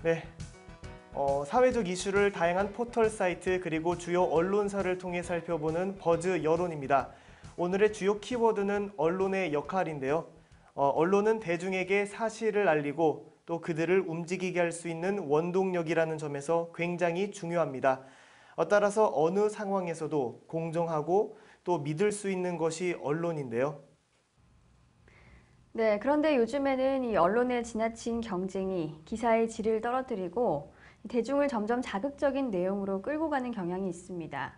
네, 사회적 이슈를 다양한 포털 사이트 그리고 주요 언론사를 통해 살펴보는 버즈 여론입니다. 오늘의 주요 키워드는 언론의 역할인데요. 언론은 대중에게 사실을 알리고 또 그들을 움직이게 할 수 있는 원동력이라는 점에서 굉장히 중요합니다. 따라서 어느 상황에서도 공정하고 또 믿을 수 있는 것이 언론인데요. 네, 그런데 요즘에는 이 언론의 지나친 경쟁이 기사의 질을 떨어뜨리고 대중을 점점 자극적인 내용으로 끌고 가는 경향이 있습니다.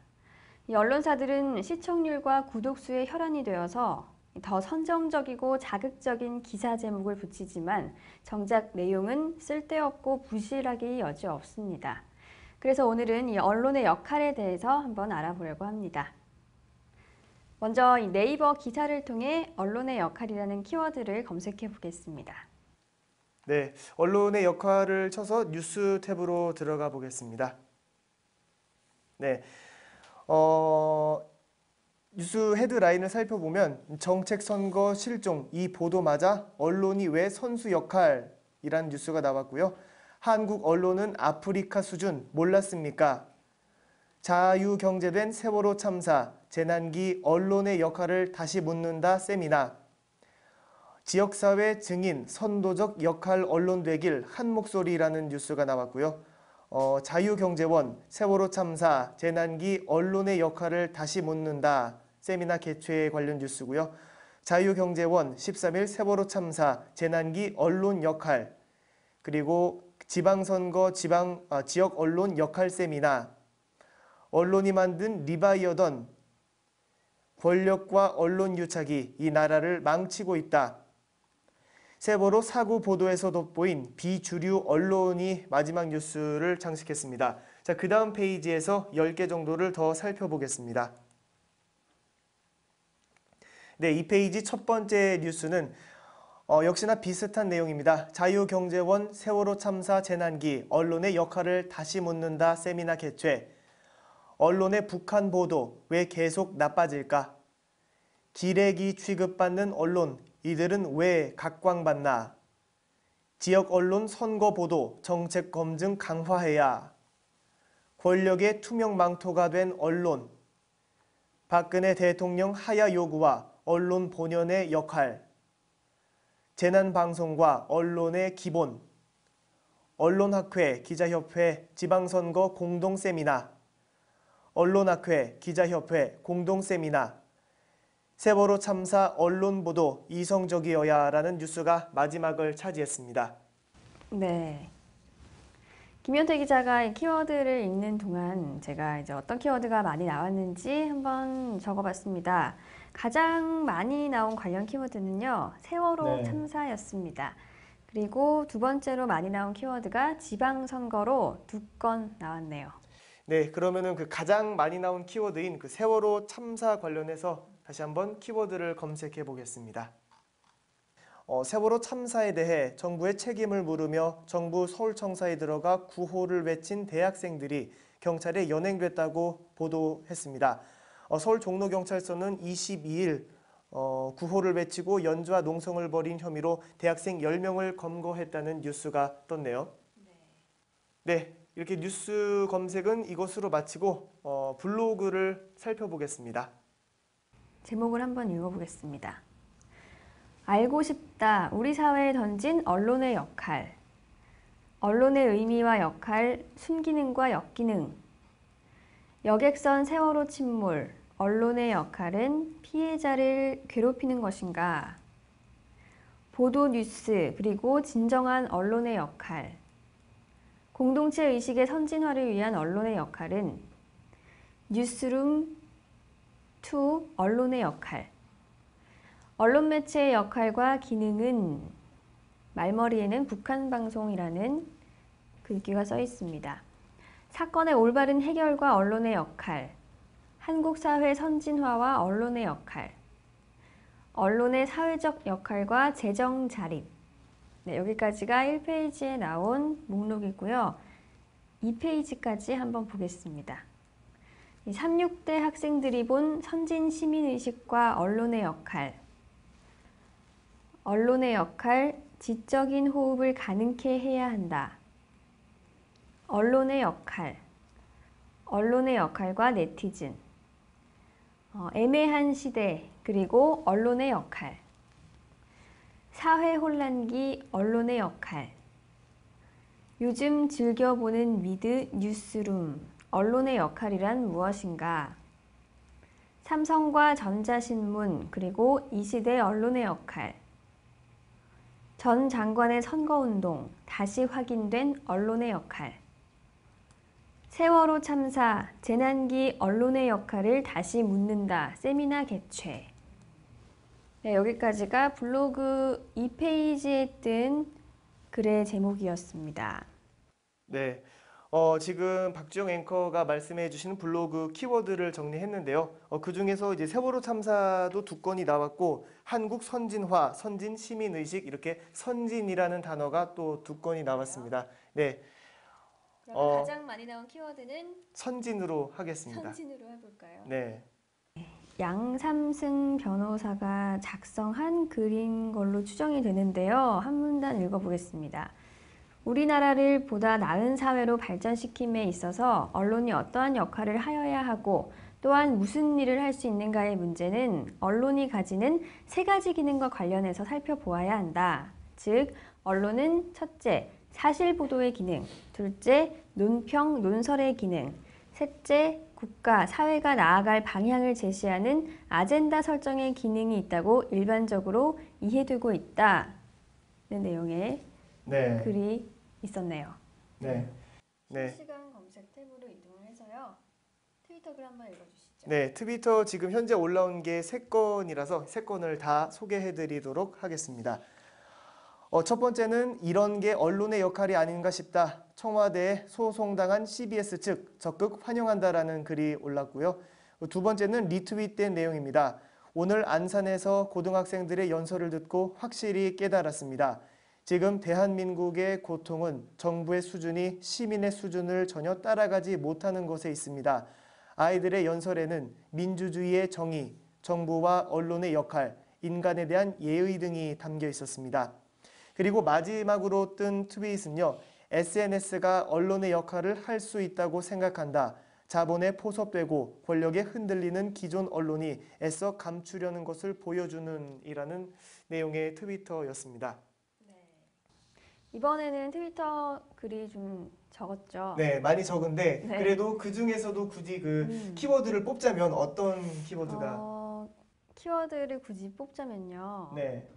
이 언론사들은 시청률과 구독수의 혈안이 되어서 더 선정적이고 자극적인 기사 제목을 붙이지만 정작 내용은 쓸데없고 부실하기 여지없습니다. 그래서 오늘은 이 언론의 역할에 대해서 한번 알아보려고 합니다. 먼저 이 네이버 기사를 통해 언론의 역할이라는 키워드를 검색해 보겠습니다. 네, 언론의 역할을 쳐서 뉴스 탭으로 들어가 보겠습니다. 네, 뉴스 헤드라인을 살펴보면 정책 선거 실종 이 보도마저 언론이 왜 선수 역할이라는 뉴스가 나왔고요. 한국 언론은 아프리카 수준 몰랐습니까? 자유경제된 세월호 참사, 재난기 언론의 역할을 다시 묻는다 세미나. 지역사회 증인, 선도적 역할 언론 되길 한 목소리라는 뉴스가 나왔고요. 자유경제원, 세월호 참사, 재난기 언론의 역할을 다시 묻는다 세미나 개최 관련 뉴스고요. 자유경제원 13일 세월호 참사, 재난기 언론 역할, 그리고 지방선거 지역 언론 역할 세미나, 언론이 만든 리바이어던, 권력과 언론 유착이 이 나라를 망치고 있다. 세월호 사고 보도에서 돋보인 비주류 언론이 마지막 뉴스를 장식했습니다. 자, 그 다음 페이지에서 10개 정도를 더 살펴보겠습니다. 네, 이 페이지 첫 번째 뉴스는 역시나 비슷한 내용입니다. 자유경제원 세월호 참사 재난기 언론의 역할을 다시 묻는다 세미나 개최. 언론의 북한 보도 왜 계속 나빠질까? 기레기 취급받는 언론 이들은 왜 각광받나? 지역 언론 선거 보도 정책 검증 강화해야. 권력의 투명 망토가 된 언론. 박근혜 대통령 하야 요구와 언론 본연의 역할. 재난방송과 언론의 기본. 언론학회, 기자협회, 지방선거 공동세미나. 언론학회, 기자협회, 공동세미나. 세월호 참사 언론 보도 이성적이어야라는 뉴스가 마지막을 차지했습니다. 네. 김현태 기자가 이 키워드를 읽는 동안 제가 이제 어떤 키워드가 많이 나왔는지 한번 적어봤습니다. 가장 많이 나온 관련 키워드는요, 세월호 네. 참사였습니다. 그리고 두 번째로 많이 나온 키워드가 지방선거로 2건 나왔네요. 네, 그러면은 그 가장 많이 나온 키워드인 그 세월호 참사 관련해서 다시 한번 키워드를 검색해 보겠습니다. 세월호 참사에 대해 정부의 책임을 물으며 정부 서울청사에 들어가 구호를 외친 대학생들이 경찰에 연행됐다고 보도했습니다. 서울 종로경찰서는 22일 구호를 외치고 연주와 농성을 벌인 혐의로 대학생 10명을 검거했다는 뉴스가 떴네요. 네, 이렇게 뉴스 검색은 이것으로 마치고 블로그를 살펴보겠습니다. 제목을 한번 읽어보겠습니다. 알고 싶다. 우리 사회에 던진 언론의 역할. 언론의 의미와 역할, 순기능과 역기능. 여객선 세월호 침몰. 언론의 역할은 피해자를 괴롭히는 것인가? 보도 뉴스, 그리고 진정한 언론의 역할. 공동체 의식의 선진화를 위한 언론의 역할은 뉴스룸 2 언론의 역할. 언론 매체의 역할과 기능은 말머리에는 북한방송이라는 글귀가 써 있습니다. 사건의 올바른 해결과 언론의 역할, 한국 사회 선진화와 언론의 역할, 언론의 사회적 역할과 재정 자립. 네, 여기까지가 1페이지에 나온 목록이고요. 2페이지까지 한번 보겠습니다. 36대 학생들이 본 선진 시민의식과 언론의 역할. 언론의 역할, 지적인 호흡을 가능케 해야 한다. 언론의 역할, 언론의 역할과 네티즌, 애매한 시대, 그리고 언론의 역할, 사회 혼란기, 언론의 역할, 요즘 즐겨보는 미드 뉴스룸, 언론의 역할이란 무엇인가? 삼성과 전자신문, 그리고 이 시대 언론의 역할, 전 장관의 선거운동, 다시 확인된 언론의 역할, 세월호 참사, 재난기 언론의 역할을 다시 묻는다, 세미나 개최. 네, 여기까지가 블로그 2페이지에 뜬 글의 제목이었습니다. 네. 지금 박주영 앵커가 말씀해 주신 블로그 키워드를 정리했는데요. 그 중에서 이제 세월호 참사도 두 건이 나왔고, 한국 선진화, 선진 시민의식, 이렇게 선진이라는 단어가 또 두 건이 나왔습니다. 네. 그러면 가장 많이 나온 키워드는 선진으로 하겠습니다. 선진으로 해볼까요? 네. 양삼승 변호사가 작성한 글인 걸로 추정이 되는데요. 한 문단 읽어보겠습니다. 우리나라를 보다 나은 사회로 발전시킴에 있어서 언론이 어떠한 역할을 하여야 하고 또한 무슨 일을 할 수 있는가의 문제는 언론이 가지는 세 가지 기능과 관련해서 살펴보아야 한다. 즉, 언론은 첫째, 사실 보도의 기능, 둘째, 논평, 논설의 기능, 셋째, 국가, 사회가 나아갈 방향을 제시하는 아젠다 설정의 기능이 있다고 일반적으로 이해되고 있다는 내용의 네. 글이 있었네요. 네. 네. 실시간 검색 탭으로 이동을 해서요. 트위터 글 한번 읽어주시죠. 네, 트위터 지금 현재 올라온 게 3건이라서 3건을 다 소개해 드리도록 하겠습니다. 첫 번째는 이런 게 언론의 역할이 아닌가 싶다. 청와대에 소송당한 CBS 측 적극 환영한다라는 글이 올랐고요. 두 번째는 리트윗된 내용입니다. 오늘 안산에서 고등학생들의 연설을 듣고 확실히 깨달았습니다. 지금 대한민국의 고통은 정부의 수준이 시민의 수준을 전혀 따라가지 못하는 것에 있습니다. 아이들의 연설에는 민주주의의 정의, 정부와 언론의 역할, 인간에 대한 예의 등이 담겨 있었습니다. 그리고 마지막으로 뜬 트윗은요. SNS가 언론의 역할을 할 수 있다고 생각한다. 자본에 포섭되고 권력에 흔들리는 기존 언론이 애써 감추려는 것을 보여주는 이라는 내용의 트위터였습니다. 이번에는 트위터 글이 좀 적었죠. 네, 많이 적은데 네. 그래도 그 중에서도 굳이 그 키워드를 뽑자면 어떤 키워드가? 키워드를 굳이 뽑자면요. 네,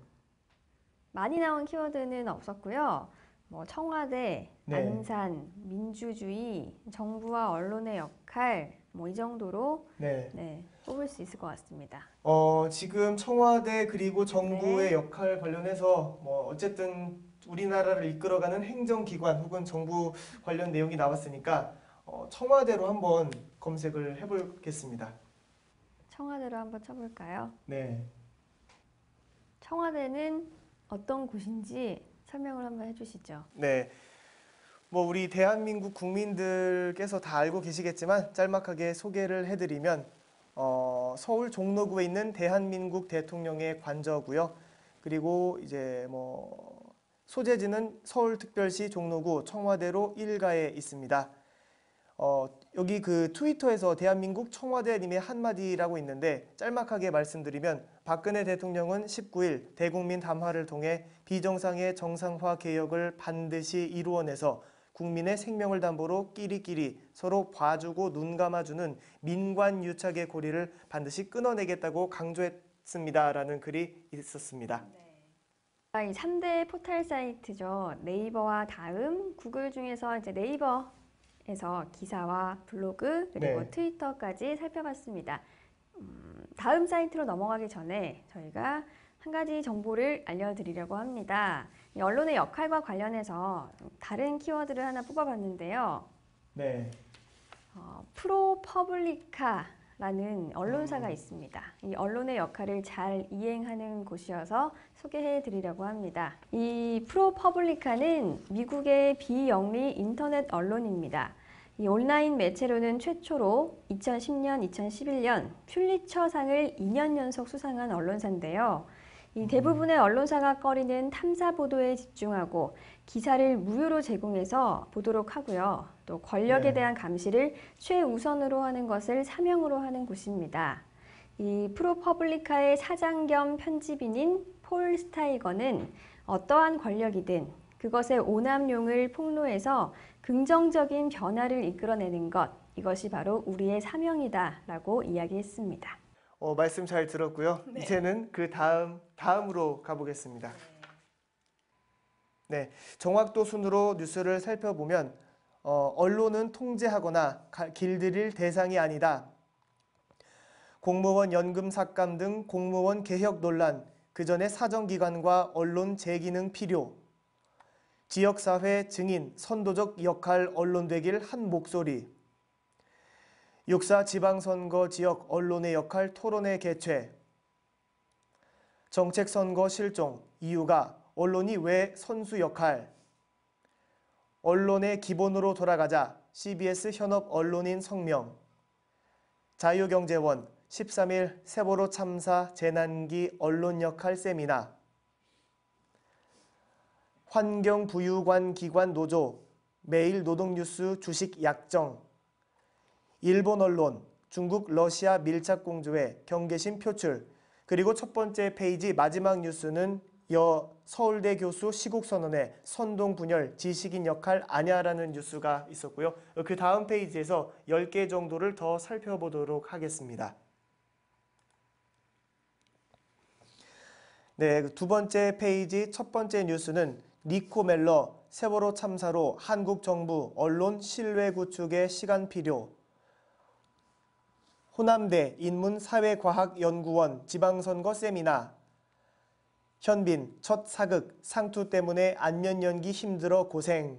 많이 나온 키워드는 없었고요. 뭐 청와대, 네. 안산, 민주주의, 정부와 언론의 역할, 뭐 이 정도로 네. 뽑을 수 있을 것 같습니다. 지금 청와대 그리고 정부의 네. 역할 관련해서 뭐 어쨌든 우리나라를 이끌어가는 행정기관 혹은 정부 관련 내용이 나왔으니까 청와대로 한번 검색을 해보겠습니다. 청와대로 한번 쳐볼까요? 네. 청와대는 어떤 곳인지 설명을 한번 해주시죠. 네. 뭐 우리 대한민국 국민들께서 다 알고 계시겠지만 짤막하게 소개를 해드리면 서울 종로구에 있는 대한민국 대통령의 관저고요. 그리고 이제 뭐 소재지는 서울특별시 종로구 청와대로 1가에 있습니다. 여기 그 트위터에서 대한민국 청와대님의 한마디라고 있는데 짤막하게 말씀드리면 박근혜 대통령은 19일 대국민 담화를 통해 비정상의 정상화 개혁을 반드시 이루어내서 국민의 생명을 담보로 끼리끼리 서로 봐주고 눈 감아주는 민관유착의 고리를 반드시 끊어내겠다고 강조했습니다라는 글이 있었습니다. 이 3대 포털 사이트죠. 네이버와 다음, 구글 중에서 이제 네이버에서 기사와 블로그 그리고 네. 트위터까지 살펴봤습니다. 다음 사이트로 넘어가기 전에 저희가 한 가지 정보를 알려드리려고 합니다. 이 언론의 역할과 관련해서 다른 키워드를 하나 뽑아봤는데요. 네. 프로퍼블리카라는 언론사가 있습니다. 이 언론의 역할을 잘 이행하는 곳이어서 소개해 드리려고 합니다. 이 프로퍼블리카는 미국의 비영리 인터넷 언론입니다. 이 온라인 매체로는 최초로 2010년, 2011년 퓰리처상을 2년 연속 수상한 언론사인데요. 이 대부분의 언론사가 꺼리는 탐사 보도에 집중하고 기사를 무료로 제공해서 보도록 하고요. 또 권력에 네. 대한 감시를 최우선으로 하는 것을 사명으로 하는 곳입니다. 이 프로퍼블리카의 사장 겸 편집인인 폴 스타이거는 어떠한 권력이든 그것의 오남용을 폭로해서 긍정적인 변화를 이끌어내는 것, 이것이 바로 우리의 사명이다라고 이야기했습니다. 말씀 잘 들었고요. 네. 이제는 그 다음으로 가보겠습니다. 네, 정확도 순으로 뉴스를 살펴보면 언론은 통제하거나 길들일 대상이 아니다. 공무원 연금 삭감 등 공무원 개혁 논란, 그 전에 사정기관과 언론 재기능 필요, 지역사회 증인, 선도적 역할 언론되길 한 목소리, 6.4 지방선거 지역 언론의 역할 토론회 개최, 정책선거 실종, 이유가 언론이 왜 선수 역할, 언론의 기본으로 돌아가자, CBS 현업 언론인 성명, 자유경제원, 13일 세월호 참사 재난기 언론 역할 세미나, 환경부유관 기관 매일 노동뉴스 주식 약정, 일본 언론, 중국 러시아 밀착 공조회 경계심 표출, 그리고 첫 번째 페이지 마지막 뉴스는 서울대 교수 시국선언에 선동 분열 지식인 역할 아냐라는 뉴스가 있었고요. 그 다음 페이지에서 10개 정도를 더 살펴보도록 하겠습니다. 네, 두 번째 페이지 첫 번째 뉴스는 니코 멜러 세월호 참사로 한국 정부 언론 신뢰 구축에 시간 필요, 호남대 인문사회과학연구원 지방선거 세미나, 현빈 첫 사극 상투 때문에 안면 연기 힘들어 고생,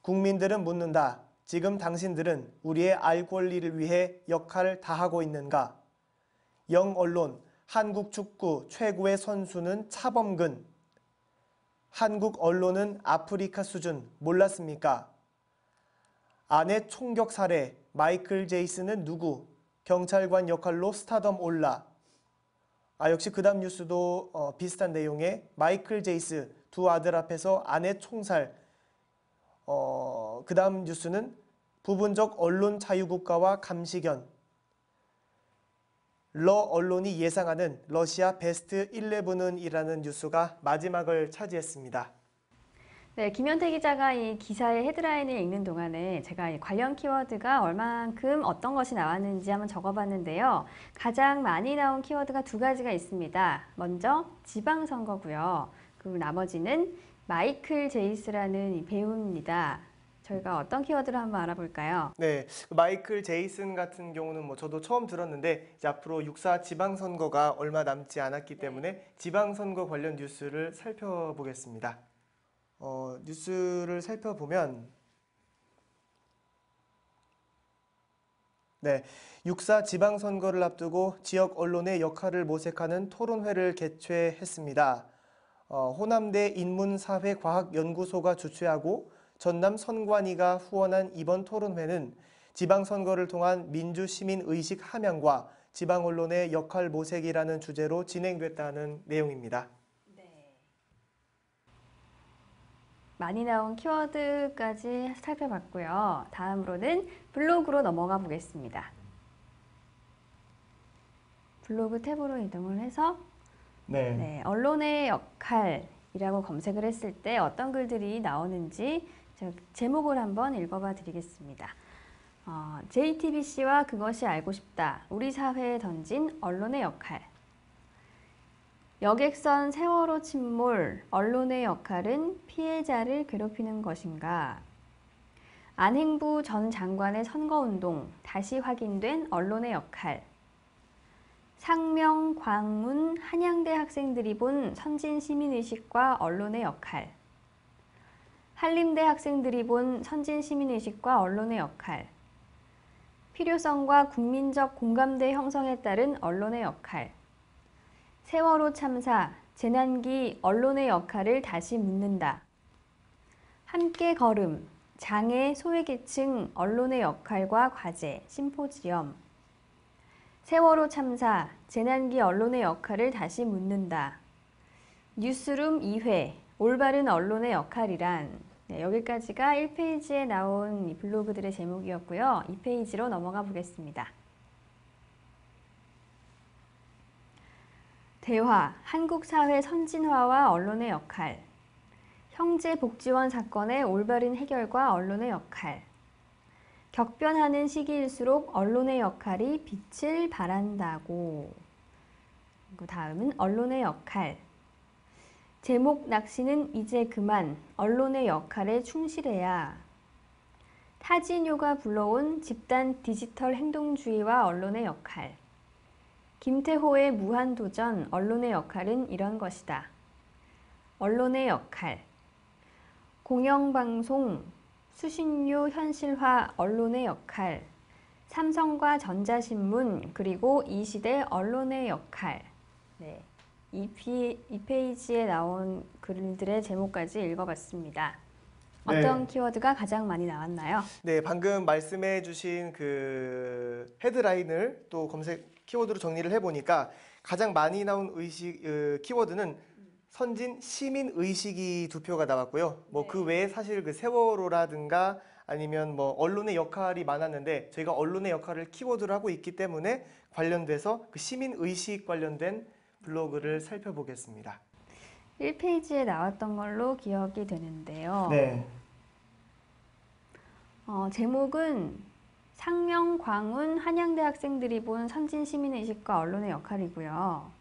국민들은 묻는다. 지금 당신들은 우리의 알 권리를 위해 역할을 다하고 있는가? 영언론 한국 축구 최고의 선수는 차범근, 한국 언론은 아프리카 수준 몰랐습니까? 아내 총격 살해 마이클 제이슨은 누구? 경찰관 역할로 스타덤 올라. 역시 그 다음 뉴스도 비슷한 내용의 마이클 제이스 두 아들 앞에서 아내 총살. 그 다음 뉴스는 부분적 언론 자유국가와 감시견. 언론이 예상하는 러시아 베스트 11은 이라는 뉴스가 마지막을 차지했습니다. 네, 김현태 기자가 이 기사의 헤드라인을 읽는 동안에 제가 이 관련 키워드가 얼만큼 어떤 것이 나왔는지 한번 적어봤는데요. 가장 많이 나온 키워드가 두 가지가 있습니다. 먼저 지방선거고요. 그리고 나머지는 마이클 제이스라는 이 배우입니다. 저희가 어떤 키워드를 한번 알아볼까요? 네, 마이클 제이슨 같은 경우는 저도 처음 들었는데 이제 앞으로 6.4 지방선거가 얼마 남지 않았기 때문에 지방선거 관련 뉴스를 살펴보겠습니다. 뉴스를 살펴보면 6.4 지방선거를 앞두고 지역 언론의 역할을 모색하는 토론회를 개최했습니다. 호남대 인문사회과학연구소가 주최하고 전남 선관위가 후원한 이번 토론회는 지방선거를 통한 민주시민의식 함양과 지방 언론의 역할 모색이라는 주제로 진행됐다는 내용입니다. 많이 나온 키워드까지 살펴봤고요. 다음으로는 블로그로 넘어가 보겠습니다. 블로그 탭으로 이동을 해서 네, 언론의 역할이라고 검색을 했을 때 어떤 글들이 나오는지 제목을 한번 읽어봐 드리겠습니다. JTBC와 그것이 알고 싶다. 우리 사회에 던진 언론의 역할. 여객선 세월호 침몰, 언론의 역할은 피해자를 괴롭히는 것인가? 안행부 전 장관의 선거운동, 다시 확인된 언론의 역할. 상명, 광문, 한양대 학생들이 본 선진시민의식과 언론의 역할. 한림대 학생들이 본 선진시민의식과 언론의 역할. 필요성과 국민적 공감대 형성에 따른 언론의 역할. 세월호 참사, 재난기 언론의 역할을 다시 묻는다. 함께 걸음, 장애 소외계층 언론의 역할과 과제, 심포지엄. 세월호 참사, 재난기 언론의 역할을 다시 묻는다. 뉴스룸 2회, 올바른 언론의 역할이란. 네, 여기까지가 1페이지에 나온 이 블로그들의 제목이었고요. 2페이지로 넘어가 보겠습니다. 대화, 한국 사회 선진화와 언론의 역할. 형제복지원 사건의 올바른 해결과 언론의 역할. 격변하는 시기일수록 언론의 역할이 빛을 발한다고. 그 다음은 언론의 역할. 제목 낚시는 이제 그만, 언론의 역할에 충실해야. 타진요가 불러온 집단 디지털 행동주의와 언론의 역할. 김태호의 무한도전, 언론의 역할은 이런 것이다. 언론의 역할. 공영방송, 수신료 현실화, 언론의 역할. 삼성과 전자신문, 그리고 이 시대 언론의 역할. 네. 이 페이지에 나온 글들의 제목까지 읽어봤습니다. 어떤 네. 키워드가 가장 많이 나왔나요? 네, 방금 말씀해 주신 그 헤드라인을 또 검색 키워드로 정리를 해보니까 가장 많이 나온 키워드는 선진 시민 의식이 두 표가 나왔고요. 뭐 그 외에 사실 그 세월호라든가 아니면 뭐 언론의 역할이 많았는데 저희가 언론의 역할을 키워드로 하고 있기 때문에 관련돼서 그 시민 의식 관련된 블로그를 살펴보겠습니다. 1페이지에 나왔던 걸로 기억이 되는데요. 네. 제목은 상명, 광운, 한양대 학생들이 본 선진 시민의식과 언론의 역할이고요.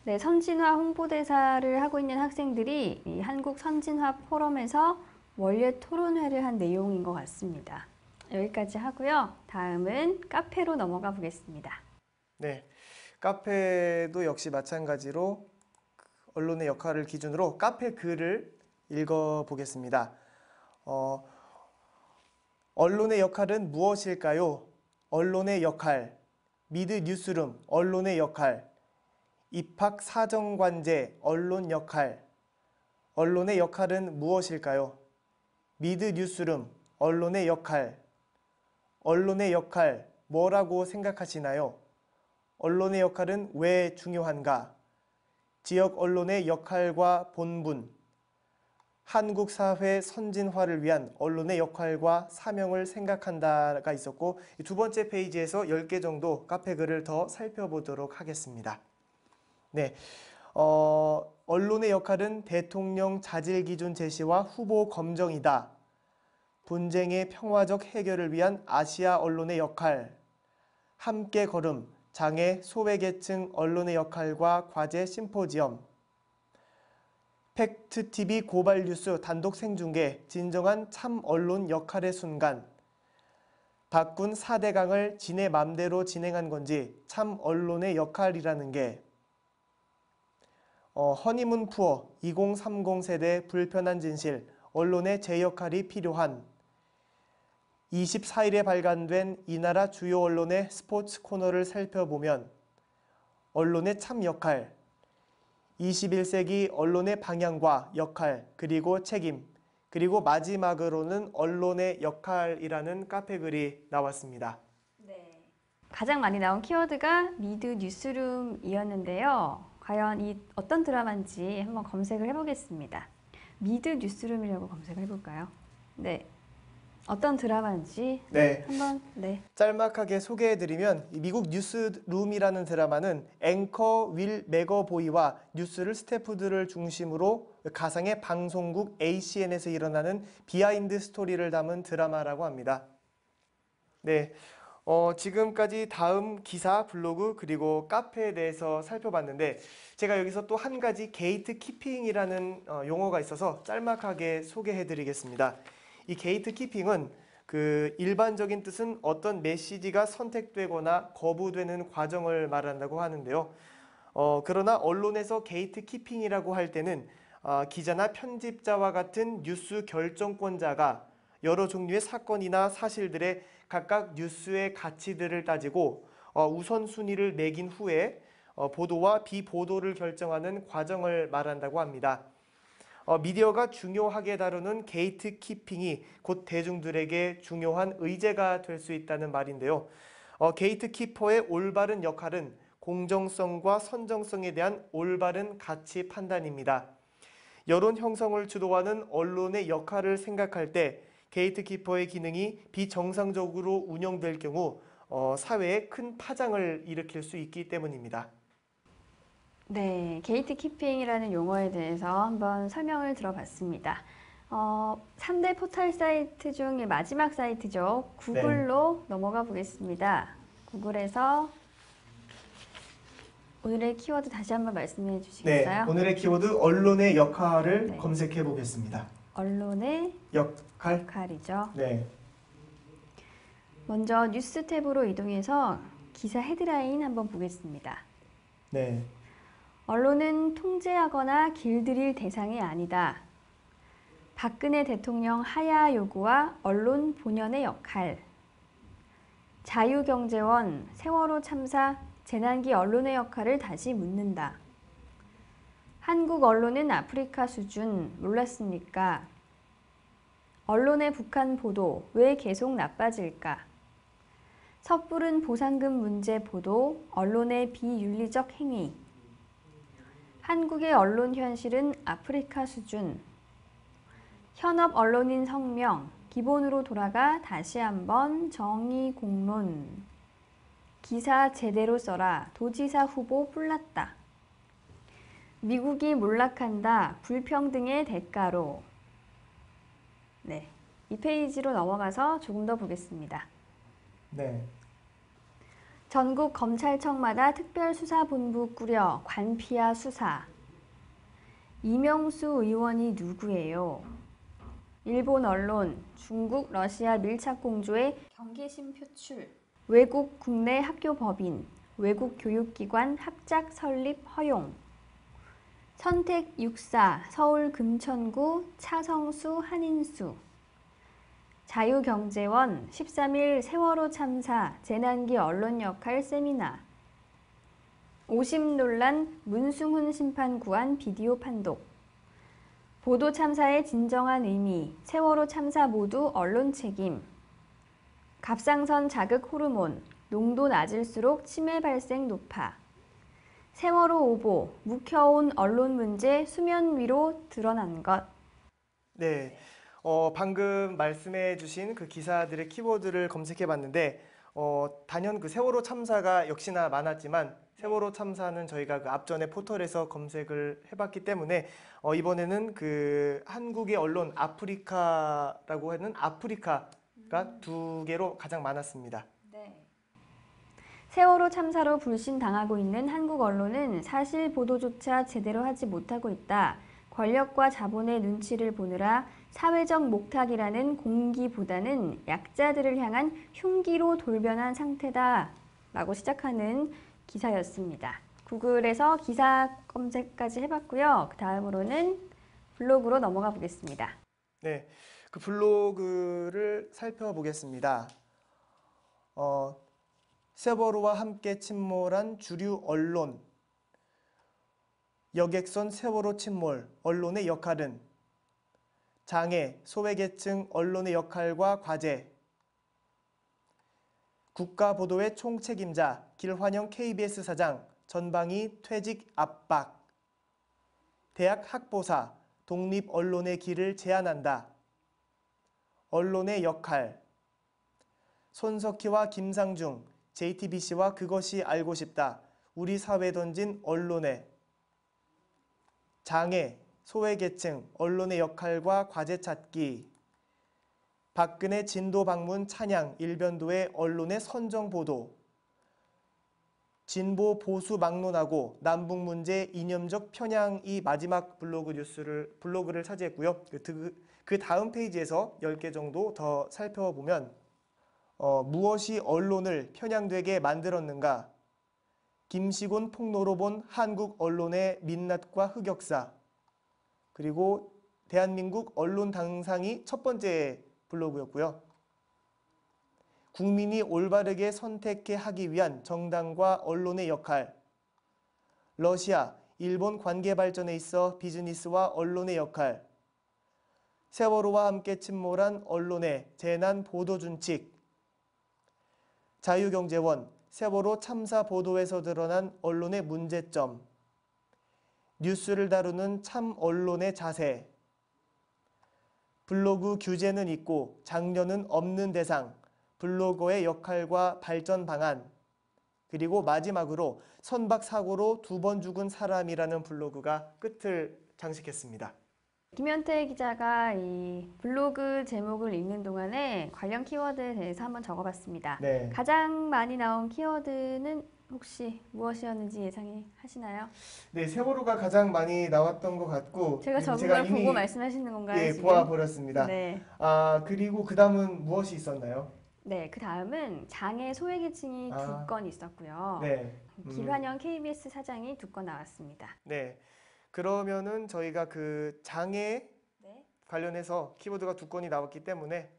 네, 선진화 홍보대사를 하고 있는 학생들이 이 한국 선진화 포럼에서 원예 토론회를 한 내용인 것 같습니다. 여기까지 하고요. 다음은 카페로 넘어가 보겠습니다. 네. 카페도 역시 마찬가지로 언론의 역할을 기준으로 카페 글을 읽어보겠습니다. 언론의 역할은 무엇일까요? 언론의 역할, 미드 뉴스룸, 언론의 역할, 입학 사정관제, 언론 역할, 언론의 역할은 무엇일까요? 미드 뉴스룸, 언론의 역할, 언론의 역할, 뭐라고 생각하시나요? 언론의 역할은 왜 중요한가? 지역 언론의 역할과 본분, 한국 사회 선진화를 위한 언론의 역할과 사명을 생각한다가 있었고 두 번째 페이지에서 10개 정도 카페 글을 더 살펴보도록 하겠습니다. 네, 언론의 역할은 대통령 자질 기준 제시와 후보 검정이다. 분쟁의 평화적 해결을 위한 아시아 언론의 역할, 함께 걸음, 장애, 소외계층 언론의 역할과 과제 심포지엄, 팩트TV 고발뉴스 단독 생중계, 진정한 참 언론 역할의 순간, 박군 4대강을 지네 맘대로 진행한 건지 참 언론의 역할이라는 게, 허니문 푸어 2030 세대 불편한 진실, 언론의 제 역할이 필요한, 24일에 발간된 이 나라 주요 언론의 스포츠 코너를 살펴보면 언론의 참 역할, 21세기 언론의 방향과 역할, 그리고 책임, 그리고 마지막으로는 언론의 역할이라는 카페 글이 나왔습니다. 네. 가장 많이 나온 키워드가 미드 뉴스룸이었는데요. 과연 이 어떤 드라마인지 한번 검색을 해보겠습니다. 미드 뉴스룸이라고 검색을 해볼까요? 네. 어떤 드라마인지 네. 한번 짤막하게 소개해드리면 미국 뉴스룸이라는 드라마는 앵커 윌 맥어보이와 뉴스를 스태프들을 중심으로 가상의 방송국 ACN에서 일어나는 비하인드 스토리를 담은 드라마라고 합니다. 네, 지금까지 다음 기사, 블로그, 그리고 카페에 대해서 살펴봤는데 제가 여기서 또 한 가지 게이트 키핑이라는 용어가 있어서 짤막하게 소개해드리겠습니다. 이 게이트 키핑은 그 일반적인 뜻은 어떤 메시지가 선택되거나 거부되는 과정을 말한다고 하는데요. 그러나 언론에서 게이트 키핑이라고 할 때는 기자나 편집자와 같은 뉴스 결정권자가 여러 종류의 사건이나 사실들의 각각 뉴스의 가치들을 따지고 우선순위를 매긴 후에 보도와 비보도를 결정하는 과정을 말한다고 합니다. 미디어가 중요하게 다루는 게이트 키핑이 곧 대중들에게 중요한 의제가 될 수 있다는 말인데요. 게이트키퍼의 올바른 역할은 공정성과 선정성에 대한 올바른 가치 판단입니다. 여론 형성을 주도하는 언론의 역할을 생각할 때 게이트키퍼의 기능이 비정상적으로 운영될 경우 사회에 큰 파장을 일으킬 수 있기 때문입니다. 네, 게이트키핑이라는 용어에 대해서 한번 설명을 들어봤습니다. 3대 포털 사이트 중 마지막 사이트죠. 구글로 넘어가 보겠습니다. 구글에서 오늘의 키워드 다시 한번 말씀해 주시겠어요? 네, 오늘의 키워드 언론의 역할을 네. 검색해 보겠습니다. 언론의 역할? 역할이죠. 네. 먼저 뉴스 탭으로 이동해서 기사 헤드라인 한번 보겠습니다. 네. 언론은 통제하거나 길들일 대상이 아니다. 박근혜 대통령 하야 요구와 언론 본연의 역할. 자유경제원 세월호 참사 재난기 언론의 역할을 다시 묻는다. 한국 언론은 아프리카 수준 몰랐습니까? 언론의 북한 보도 왜 계속 나빠질까? 섣부른 보상금 문제 보도 언론의 비윤리적 행위. 한국의 언론 현실은 아프리카 수준. 현업 언론인 성명, 기본으로 돌아가 다시 한번 정의 공론. 기사 제대로 써라, 도지사 후보 뿔났다. 미국이 몰락한다, 불평등의 대가로. 네, 이 페이지로 넘어가서 조금 더 보겠습니다. 네. 전국 검찰청마다 특별수사본부 꾸려 관피아 수사. 이명수 의원이 누구예요? 일본 언론, 중국, 러시아 밀착 공조의 경계심 표출. 외국 국내 학교 법인, 외국 교육기관 합작 설립 허용. 선택 육사, 서울 금천구 차성수 한인수. 자유경제원 13일 세월호 참사 재난기 언론 역할 세미나. 오심 논란 문승훈 심판 구한 비디오 판독. 보도 참사의 진정한 의미 세월호 참사 모두 언론 책임. 갑상선 자극 호르몬 농도 낮을수록 치매 발생 높아. 세월호 오보 묵혀온 언론 문제 수면 위로 드러난 것. 네. 방금 말씀해 주신 그 기사들의 키워드를 검색해 봤는데 단연 그 세월호 참사가 역시나 많았지만 세월호 참사는 저희가 그 앞전에 포털에서 검색을 해봤기 때문에 이번에는 그 한국의 언론 아프리카라고 하는 아프리카가 두 개로 가장 많았습니다. 세월호 참사로 불신당하고 있는 한국 언론은 사실 보도조차 제대로 하지 못하고 있다. 권력과 자본의 눈치를 보느라 사회적 목탁이라는 공기보다는 약자들을 향한 흉기로 돌변한 상태다. 라고 시작하는 기사였습니다. 구글에서 기사 검색까지 해봤고요. 그 다음으로는 블로그로 넘어가 보겠습니다. 네, 그 블로그를 살펴보겠습니다. 세월호와 함께 침몰한 주류 언론, 여객선 세월호 침몰, 언론의 역할은, 장애, 소외계층 언론의 역할과 과제, 국가보도의 총책임자, 길환영 KBS 사장, 전방위 퇴직 압박, 대학 학보사, 독립 언론의 길을 제안한다, 언론의 역할, 손석희와 김상중, JTBC와 그것이 알고 싶다, 우리 사회 던진 언론의, 장애, 소외계층, 언론의 역할과 과제 찾기, 박근혜 진도 방문 찬양 일변도의 언론의 선정 보도, 진보 보수 막론하고 남북 문제 이념적 편향이 마지막 블로그를 차지했고요. 그 다음 페이지에서 10개 정도 더 살펴보면 무엇이 언론을 편향되게 만들었는가, 김시곤 폭로로 본 한국 언론의 민낯과 흑역사, 그리고 대한민국 언론 당상이 첫 번째 블로그였고요. 국민이 올바르게 선택해 하기 위한 정당과 언론의 역할, 러시아, 일본 관계 발전에 있어 비즈니스와 언론의 역할, 세월호와 함께 침몰한 언론의 재난 보도 준칙, 자유경제원, 세월호 참사 보도에서 드러난 언론의 문제점, 뉴스를 다루는 참 언론의 자세, 블로그 규제는 있고 장려는 없는 대상, 블로거의 역할과 발전 방안, 그리고 마지막으로 선박 사고로 2번 죽은 사람이라는 블로그가 끝을 장식했습니다. 김현태 기자가 이 블로그 제목을 읽는 동안에 관련 키워드에 대해서 한번 적어봤습니다. 네. 가장 많이 나온 키워드는 혹시 무엇이었는지 예상이 하시나요? 네, 세월호가 가장 많이 나왔던 것 같고 제가 그리고 적은 걸 이미 보고 말씀하시는 건가요, 예, 지금? 보아버렸습니다. 네. 그리고 그 다음은 무엇이 있었나요? 네, 그 다음은 장애 소외계층이 2건 있었고요. 네. 김환영 KBS 사장이 2건 나왔습니다. 네. 그러면은 저희가 그 장애 네. 관련해서 키워드가 2건이 나왔기 때문에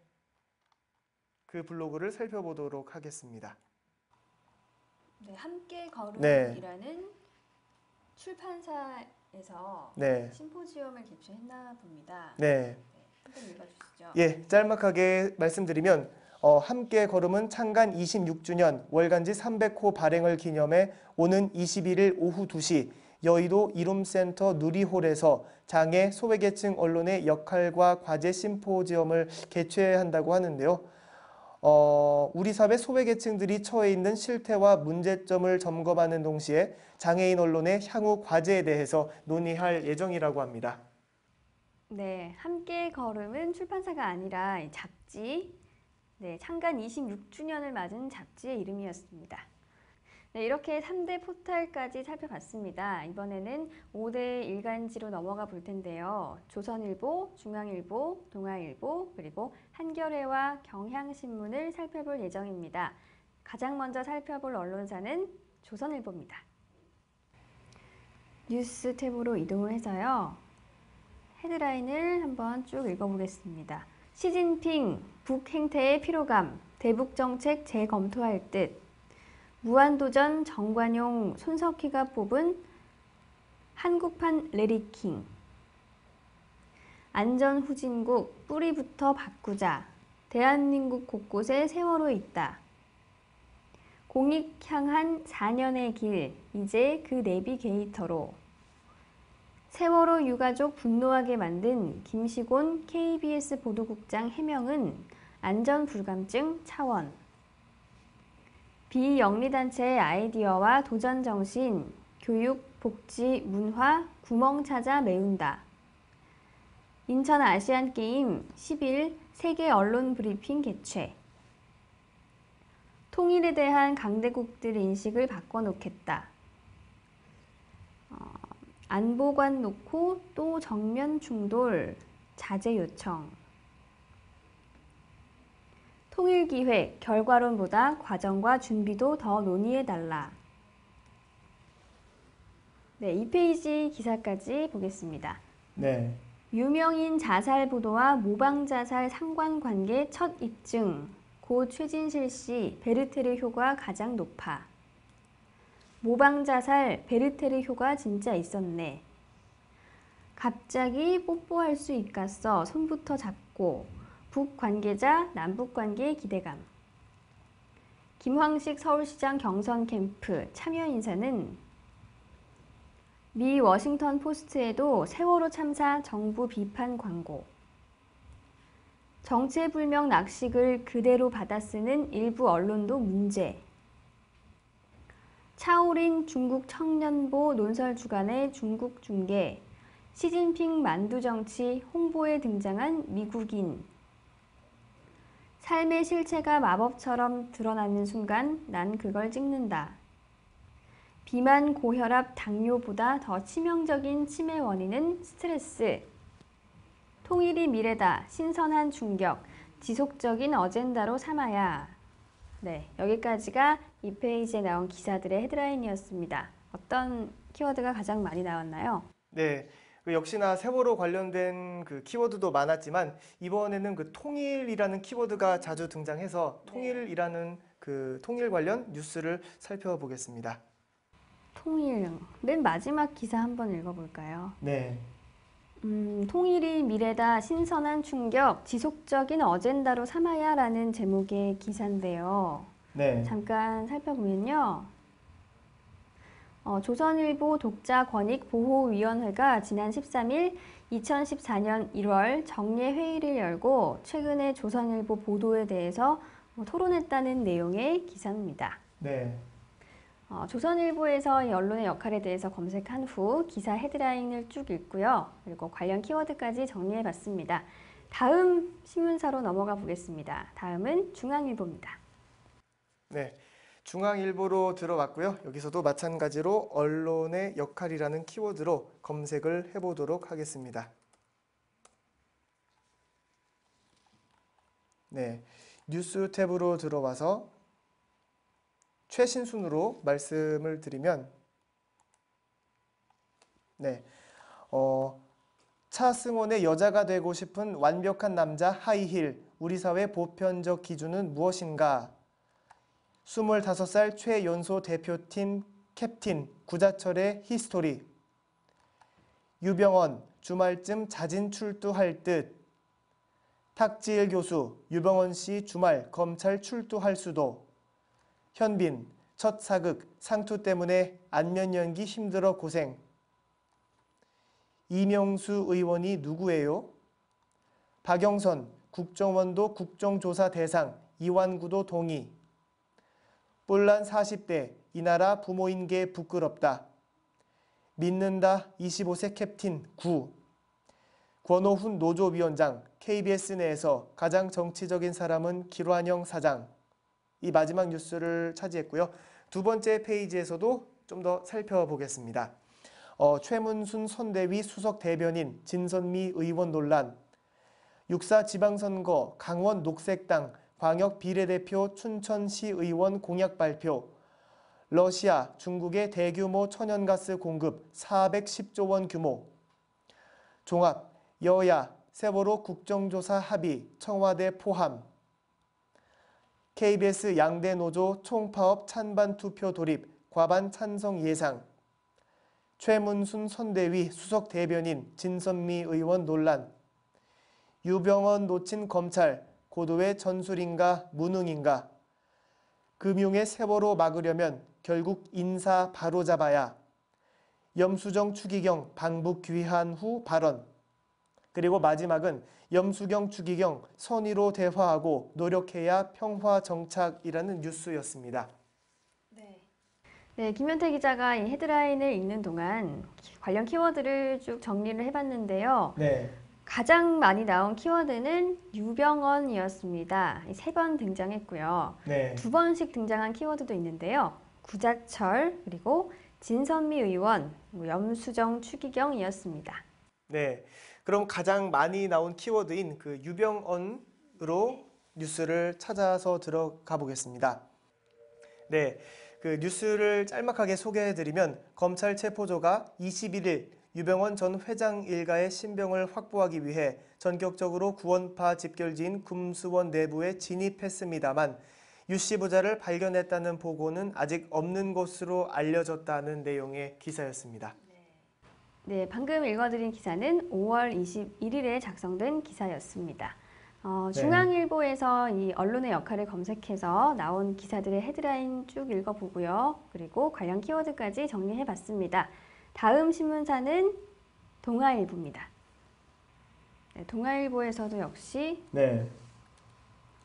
그 블로그를 살펴보도록 하겠습니다. 네, 함께 네. 걸음이라는 출판사에서 네. 심포지엄을 개최했나 봅니다. 네. 한번 읽어주시죠. 예, 짤막하게 말씀드리면 함께 걸음은 창간 26주년 월간지 300호 발행을 기념해 오는 21일 오후 2시 여의도 이룸센터 누리홀에서 장애 소외계층 언론의 역할과 과제 심포지엄을 개최한다고 하는데요. 우리 사회 소외계층들이 처해 있는 실태와 문제점을 점검하는 동시에 장애인 언론의 향후 과제에 대해서 논의할 예정이라고 합니다. 네, 함께 걸음은 출판사가 아니라 이 잡지, 네, 창간 26주년을 맞은 잡지의 이름이었습니다. 네, 이렇게 3대 포털까지 살펴봤습니다. 이번에는 5대 일간지로 넘어가 볼 텐데요. 조선일보, 중앙일보, 동아일보, 그리고 한겨레와 경향신문을 살펴볼 예정입니다. 가장 먼저 살펴볼 언론사는 조선일보입니다. 뉴스 탭으로 이동을 해서요. 헤드라인을 한번 쭉 읽어보겠습니다. 시진핑, 북행태의 피로감, 대북정책 재검토할 듯. 무한도전 정관용, 손석희가 뽑은 한국판 레리킹. 안전후진국, 뿌리부터 바꾸자. 대한민국 곳곳에 세월호 있다. 공익 향한 4년의 길, 이제 그 내비게이터로. 세월호 유가족 분노하게 만든 김시곤 KBS 보도국장 해명은 안전불감증 차원. 비영리단체의 아이디어와 도전정신, 교육, 복지, 문화, 구멍 찾아 메운다. 인천 아시안게임 10일 세계 언론 브리핑 개최. 통일에 대한 강대국들 인식을 바꿔놓겠다. 안보관 놓고 또 정면 충돌, 자제 요청. 통일기획, 결과론보다 과정과 준비도 더 논의해달라. 네, 2페이지 기사까지 보겠습니다. 네. 유명인 자살 보도와 모방자살 상관관계 첫 입증. 고 최진실 씨 베르테르 효과 가장 높아. 모방자살 베르테르 효과 진짜 있었네. 갑자기 뽀뽀할 수 있겠어. 손부터 잡고. 북관계자 남북관계 기대감. 김황식 서울시장 경선 캠프 참여 인사는 미 워싱턴 포스트에도 세월호 참사 정부 비판 광고. 정체불명 낙식을 그대로 받아쓰는 일부 언론도 문제. 차오린 중국 청년보 논설 주간의 중국 중계. 시진핑 만두 정치 홍보에 등장한 미국인. 삶의 실체가 마법처럼 드러나는 순간 난 그걸 찍는다. 비만, 고혈압, 당뇨보다 더 치명적인 치매 원인은 스트레스. 통일이 미래다. 신선한 충격. 지속적인 어젠다로 삼아야. 네, 여기까지가 2페이지에 나온 기사들의 헤드라인이었습니다. 어떤 키워드가 가장 많이 나왔나요? 네. 역시나 세월호 관련된 그 키워드도 많았지만 이번에는 그 통일이라는 키워드가 자주 등장해서 통일이라는 그 통일 관련 뉴스를 살펴보겠습니다. 통일. 맨 마지막 기사 한번 읽어볼까요? 네. 통일이 미래다. 신선한 충격. 지속적인 어젠다로 삼아야 라는 제목의 기사인데요. 네. 잠깐 살펴보면요. 조선일보 독자권익보호위원회가 지난 13일 2014년 1월 정례 회의를 열고 최근에 조선일보 보도에 대해서 토론했다는 내용의 기사입니다. 네. 조선일보에서 이 언론의 역할에 대해서 검색한 후 기사 헤드라인을 쭉 읽고요. 그리고 관련 키워드까지 정리해봤습니다. 다음 신문사로 넘어가 보겠습니다. 다음은 중앙일보입니다. 네. 중앙일보로 들어왔고요. 여기서도 마찬가지로 언론의 역할이라는 키워드로 검색을 해보도록 하겠습니다. 네. 뉴스 탭으로 들어와서 최신 순으로 말씀을 드리면 네. 차승원의 여자가 되고 싶은 완벽한 남자 하이힐, 우리 사회 보편적 기준은 무엇인가? 25살 최연소 대표팀 캡틴 구자철의 히스토리. 유병언 주말쯤 자진 출두할 듯. 탁지일 교수 유병언 씨 주말 검찰 출두할 수도. 현빈 첫 사극 상투 때문에 안면 연기 힘들어 고생. 이명수 의원이 누구예요? 박영선 국정원도 국정조사 대상 이완구도 동의. 뿔난 40대 이 나라 부모인 게 부끄럽다. 믿는다 25세 캡틴 9. 권오훈 노조위원장 KBS 내에서 가장 정치적인 사람은 김환영 사장. 이 마지막 뉴스를 차지했고요. 두 번째 페이지에서도 좀 더 살펴보겠습니다. 최문순 선대위 수석 대변인 진선미 의원 논란. 6.4 지방선거 강원 녹색당 광역 비례대표 춘천시 의원 공약 발표. 러시아, 중국의 대규모 천연가스 공급 410조 원 규모. 종합, 여야, 세월호 국정조사 합의, 청와대 포함. KBS 양대 노조 총파업 찬반 투표 돌입, 과반 찬성 예상. 최문순 선대위 수석 대변인 진선미 의원 논란. 유병언 놓친 검찰, 고도의 전술인가 무능인가. 금융의 세월호 막으려면 결국 인사 바로잡아야. 염수정 추기경 방북 귀환 후 발언. 그리고 마지막은 염수경 추기경 선의로 대화하고 노력해야 평화 정착이라는 뉴스였습니다. 네, 김현태 기자가 이 헤드라인을 읽는 동안 관련 키워드를 쭉 정리를 해봤는데요. 네. 가장 많이 나온 키워드는 유병언이었습니다. 3번 등장했고요. 네. 2번씩 등장한 키워드도 있는데요. 구자철, 그리고 진선미 의원, 염수정 추기경이었습니다. 네. 그럼 가장 많이 나온 키워드인 그 유병언으로 뉴스를 찾아서 들어가 보겠습니다. 네. 그 뉴스를 짤막하게 소개해드리면 검찰 체포조가 21일 유병언 전 회장 일가의 신병을 확보하기 위해 전격적으로 구원파 집결지인 금수원 내부에 진입했습니다만 유 씨 부자를 발견했다는 보고는 아직 없는 것으로 알려졌다는 내용의 기사였습니다. 네, 방금 읽어드린 기사는 5월 21일에 작성된 기사였습니다. 중앙일보에서 이 언론의 역할을 검색해서 나온 기사들의 헤드라인 쭉 읽어보고요. 그리고 관련 키워드까지 정리해봤습니다. 다음 신문사는 동아일보입니다. 네, 동아일보에서도 역시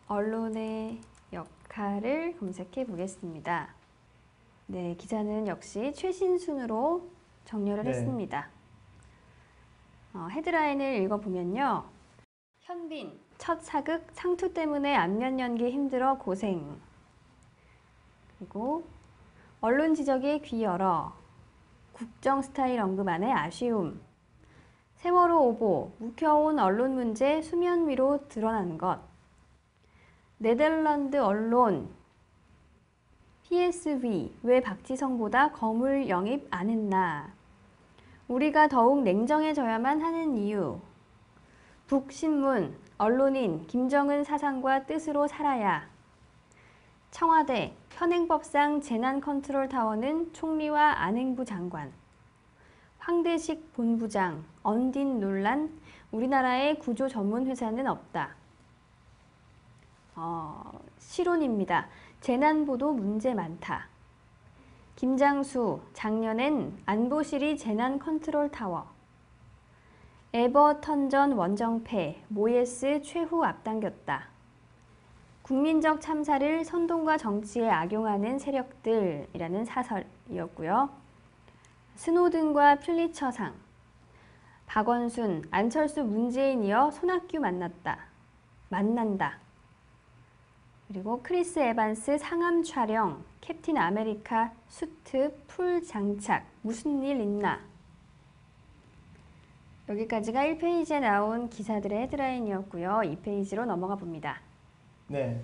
언론의 역할을 검색해 보겠습니다. 네, 기사는 역시 최신 순으로 정렬을 했습니다. 헤드라인을 읽어보면요. 현빈, 첫 사극 상투 때문에 안면 연기 힘들어 고생. 그리고 언론 지적에 귀 열어. 국정 스타일 언급 안에 아쉬움. 세월호 오보, 묵혀온 언론 문제 수면 위로 드러난 것. 네덜란드 언론 PSV, 왜 박지성보다 거물 영입 안 했나. 우리가 더욱 냉정해져야만 하는 이유. 북신문, 언론인 김정은 사상과 뜻으로 살아야. 청와대, 현행법상 재난컨트롤타워는 총리와 안행부 장관. 황대식 본부장, 언딘 논란, 우리나라에 구조 전문 회사는 없다. 실론입니다. 재난보도 문제 많다. 김장수, 작년엔 안보실이 재난 컨트롤 타워. 에버턴전 원정패, 모예스 최후 앞당겼다. 국민적 참사를 선동과 정치에 악용하는 세력들이라는 사설이었고요. 스노든과 퓰리처상, 박원순, 안철수, 문재인이어 손학규 만난다. 그리고 크리스 에반스 상암 촬영, 캡틴 아메리카 수트 풀 장착, 무슨 일 있나? 여기까지가 1페이지에 나온 기사들의 헤드라인이었고요. 2페이지로 넘어가 봅니다. 네.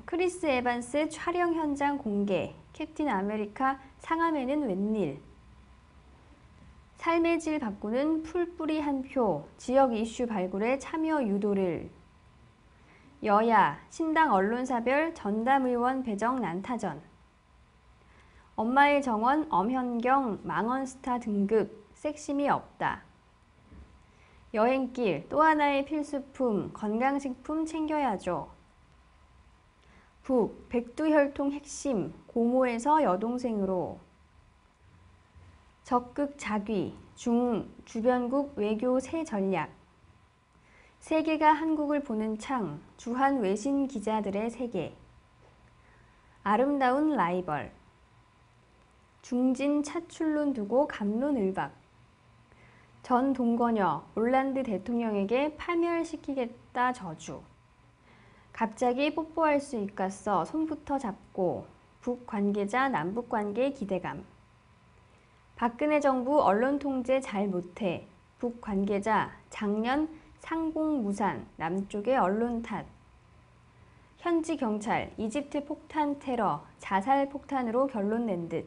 크리스 에반스 촬영 현장 공개, 캡틴 아메리카 상암에는 웬일? 삶의 질 바꾸는 풀뿌리 한 표, 지역 이슈 발굴에 참여 유도를. 여야, 신당 언론사별 전담의원 배정 난타전. 엄마의 정원 엄현경 망언스타 등급, 섹심이 없다. 여행길, 또 하나의 필수품, 건강식품 챙겨야죠. 북, 백두혈통 핵심, 고모에서 여동생으로. 적극 자귀, 중, 주변국 외교 새 전략. 세계가 한국을 보는 창, 주한 외신 기자들의 세계. 아름다운 라이벌. 중진 차출론 두고 갑론을박. 전 동거녀, 올란드 대통령에게 파멸시키겠다 저주. 갑자기 뽀뽀할 수 있겠어 손부터 잡고. 북 관계자 남북 관계 기대감. 박근혜 정부 언론 통제 잘 못해. 북 관계자 작년 상공무산 남쪽의 언론 탓. 현지 경찰 이집트 폭탄 테러 자살 폭탄으로 결론 낸 듯.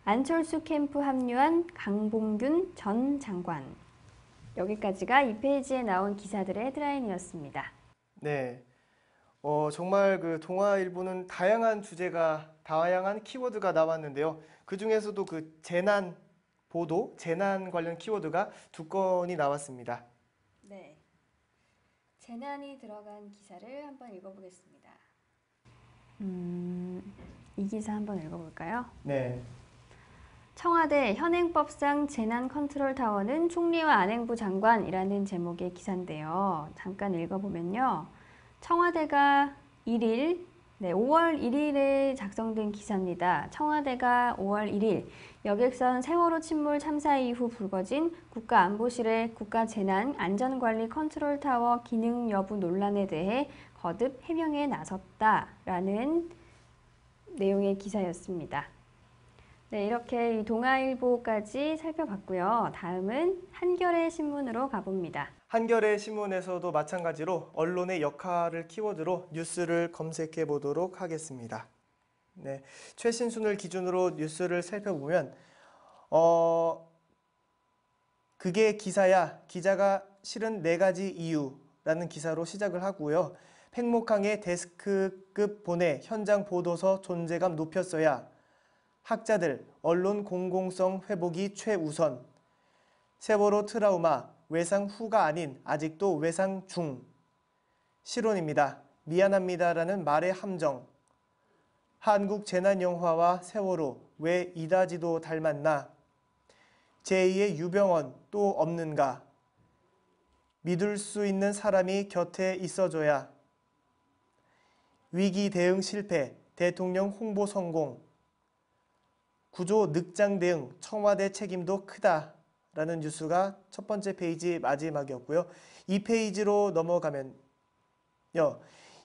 안철수 캠프 합류한 강봉균 전 장관. 여기까지가 2페이지에 나온 기사들의 헤드라인이었습니다. 네. 정말 그 동아일보는 다양한 주제가, 다양한 키워드가 나왔는데요. 그 중에서도 그 재난 보도, 재난 관련 키워드가 2건이 나왔습니다. 네. 재난이 들어간 기사를 한번 읽어보겠습니다. 이 기사 한번 읽어볼까요? 네. 청와대 현행법상 재난 컨트롤 타워는 총리와 안행부 장관이라는 제목의 기사인데요. 잠깐 읽어보면요. 청와대가 5월 1일에 작성된 기사입니다. 청와대가 5월 1일 여객선 세월호 침몰 참사 이후 불거진 국가안보실의 국가재난안전관리 컨트롤 타워 기능 여부 논란에 대해 거듭 해명에 나섰다라는 내용의 기사였습니다. 네, 이렇게 동아일보까지 살펴봤고요. 다음은 한겨레 신문으로 가봅니다. 한겨레 신문에서도 마찬가지로 언론의 역할을 키워드로 뉴스를 검색해 보도록 하겠습니다. 네, 최신순을 기준으로 뉴스를 살펴보면 그게 기사야, 기자가 실은 4가지 이유라는 기사로 시작을 하고요. 팽목항에 데스크급 보내 현장 보도서 존재감 높였어야. 학자들, 언론 공공성 회복이 최우선. 세월호 트라우마, 외상 후가 아닌 아직도 외상 중. 실언입니다. 미안합니다라는 말의 함정. 한국 재난영화와 세월호, 왜 이다지도 닮았나? 제2의 유병언 또 없는가? 믿을 수 있는 사람이 곁에 있어줘야. 위기 대응 실패, 대통령 홍보 성공. 구조 늑장 대응, 청와대 책임도 크다라는 뉴스가 첫 번째 페이지 마지막이었고요. 2페이지로 넘어가면요.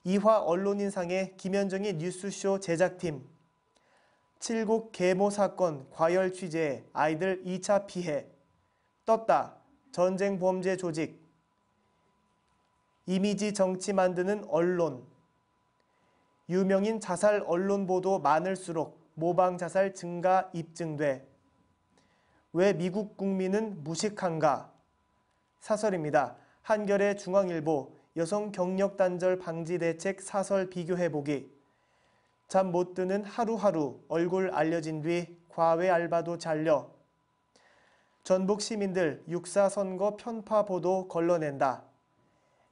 이화 언론인상의 김현정의 뉴스쇼 제작팀. 7곡 계모 사건 과열 취재, 아이들 2차 피해. 떴다. 전쟁 범죄 조직. 이미지 정치 만드는 언론. 유명인 자살 언론 보도 많을수록 모방 자살 증가 입증돼. 왜 미국 국민은 무식한가? 사설입니다. 한겨레 중앙일보 여성 경력 단절 방지 대책 사설 비교해보기. 잠 못 드는 하루하루 얼굴 알려진 뒤 과외 알바도 잘려. 전북 시민들 6.4 선거 편파 보도 걸러낸다.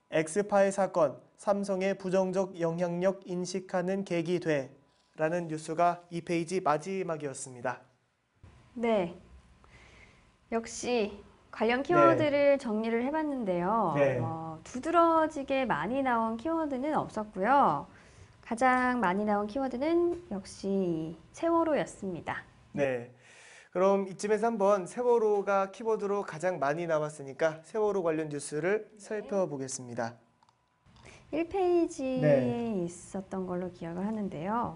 엑스파일 사건 삼성의 부정적 영향력 인식하는 계기 돼 라는 뉴스가 이 페이지 마지막이었습니다. 네, 역시 관련 네. 키워드를 정리를 해봤는데요. 네. 두드러지게 많이 나온 키워드는 없었고요. 가장 많이 나온 키워드는 역시 세월호였습니다. 네. 그럼 이쯤에서 한번 세월호가 키워드로 가장 많이 나왔으니까 세월호 관련 뉴스를 살펴보겠습니다. 1페이지에 네. 있었던 걸로 기억을 하는데요.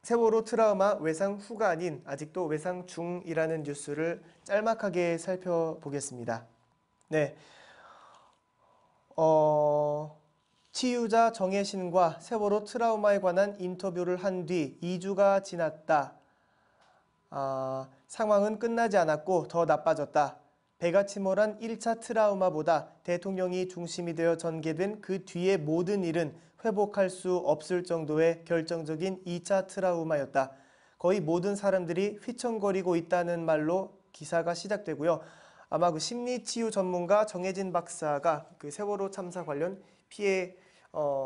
세월호 트라우마 외상 후가 아닌 아직도 외상 중이라는 뉴스를 짤막하게 살펴보겠습니다. 네. 치유자 정혜신과 세월호 트라우마에 관한 인터뷰를 한 뒤 2주가 지났다. 상황은 끝나지 않았고 더 나빠졌다. 배가 침몰한 1차 트라우마보다 대통령이 중심이 되어 전개된 그 뒤의 모든 일은 회복할 수 없을 정도의 결정적인 2차 트라우마였다. 거의 모든 사람들이 휘청거리고 있다는 말로 기사가 시작되고요. 아마 그 심리치유 전문가 정혜진 박사가 그 세월호 참사 관련 피해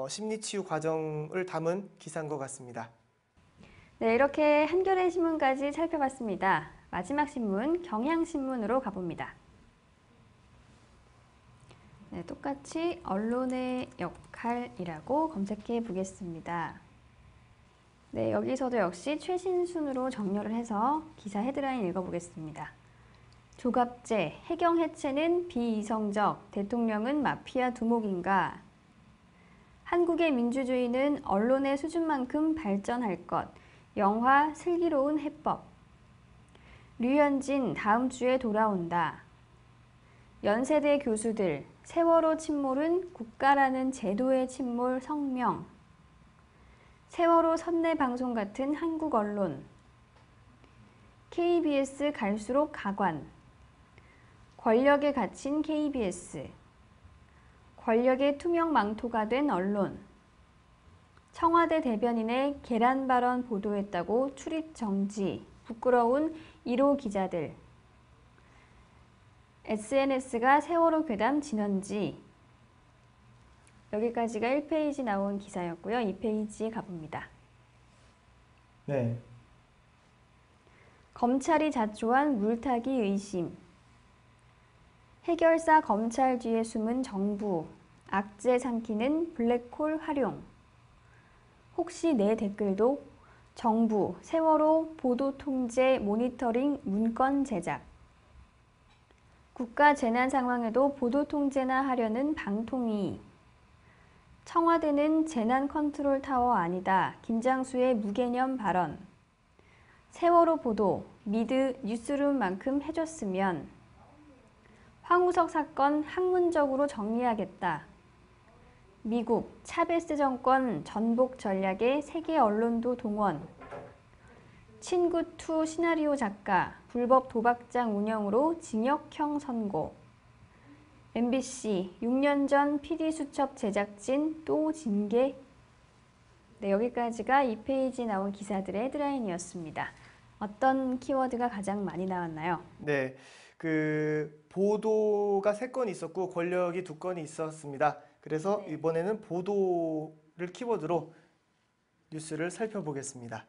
심리치유 과정을 담은 기사인 것 같습니다. 네, 이렇게 한겨레 신문까지 살펴봤습니다. 마지막 신문, 경향신문으로 가봅니다. 네, 똑같이 언론의 역할이라고 검색해 보겠습니다. 네, 여기서도 역시 최신 순으로 정렬을 해서 기사 헤드라인 읽어보겠습니다. 조갑제, 해경 해체는 비이성적, 대통령은 마피아 두목인가? 한국의 민주주의는 언론의 수준만큼 발전할 것. 영화 슬기로운 해법. 류현진 다음 주에 돌아온다. 연세대 교수들, 세월호 침몰은 국가라는 제도의 침몰 성명. 세월호 선내방송 같은 한국 언론. KBS 갈수록 가관. 권력에 갇힌 KBS. 권력의 투명 망토가 된 언론. 청와대 대변인의 계란 발언 보도했다고 출입 정지. 부끄러운 1호 기자들. SNS가 세월호 괴담 진원지. 여기까지가 1페이지 나온 기사였고요. 2페이지 가봅니다. 네. 검찰이 자초한 물타기 의심. 해결사 검찰 뒤에 숨은 정부. 악재 삼키는 블랙홀 활용. 혹시 내 댓글도 정부 세월호 보도 통제 모니터링 문건 제작. 국가 재난 상황에도 보도 통제나 하려는 방통위. 청와대는 재난 컨트롤 타워 아니다. 김장수의 무개념 발언. 세월호 보도 미드 뉴스룸만큼 해줬으면. 황우석 사건 학문적으로 정리하겠다. 미국 차베스 정권 전복 전략에 세계 언론도 동원. 친구2 시나리오 작가 불법 도박장 운영으로 징역형 선고. MBC 6년 전 PD수첩 제작진 또 징계. 네, 여기까지가 2페이지 나온 기사들의 헤드라인이었습니다. 어떤 키워드가 가장 많이 나왔나요? 네. 그 보도가 3건 있었고 권력이 2건이 있었습니다. 그래서 이번에는 보도를 키워드로 뉴스를 살펴보겠습니다.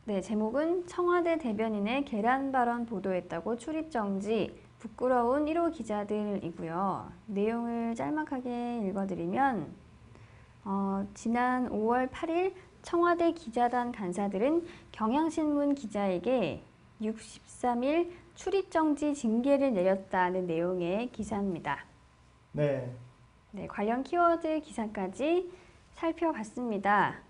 네, 제목은 청와대 대변인의 계란 발언 보도했다고 출입정지, 부끄러운 1호 기자들이고요. 내용을 짤막하게 읽어드리면 지난 5월 8일 청와대 기자단 간사들은 경향신문 기자에게 63일 출입정지 징계를 내렸다는 내용의 기사입니다. 네. 네, 관련 키워드 기사까지 살펴봤습니다.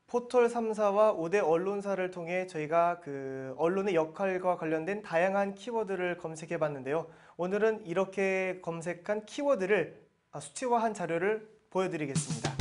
포털 3사와 5대 언론사를 통해 저희가 그 언론의 역할과 관련된 다양한 키워드를 검색해 봤는데요. 오늘은 이렇게 검색한 키워드를 수치화한 자료를 보여드리겠습니다.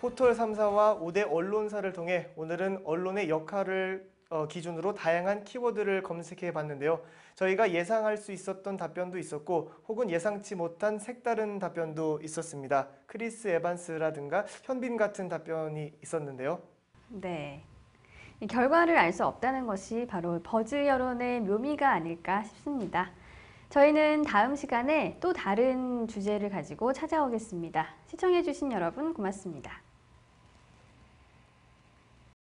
포털 3사와 5대 언론사를 통해 오늘은 언론의 역할을 기준으로 다양한 키워드를 검색해 봤는데요. 저희가 예상할 수 있었던 답변도 있었고 혹은 예상치 못한 색다른 답변도 있었습니다. 크리스 에반스라든가 현빈 같은 답변이 있었는데요. 네. 이 결과를 알 수 없다는 것이 바로 버즈 여론의 묘미가 아닐까 싶습니다. 저희는 다음 시간에 또 다른 주제를 가지고 찾아오겠습니다. 시청해주신 여러분 고맙습니다.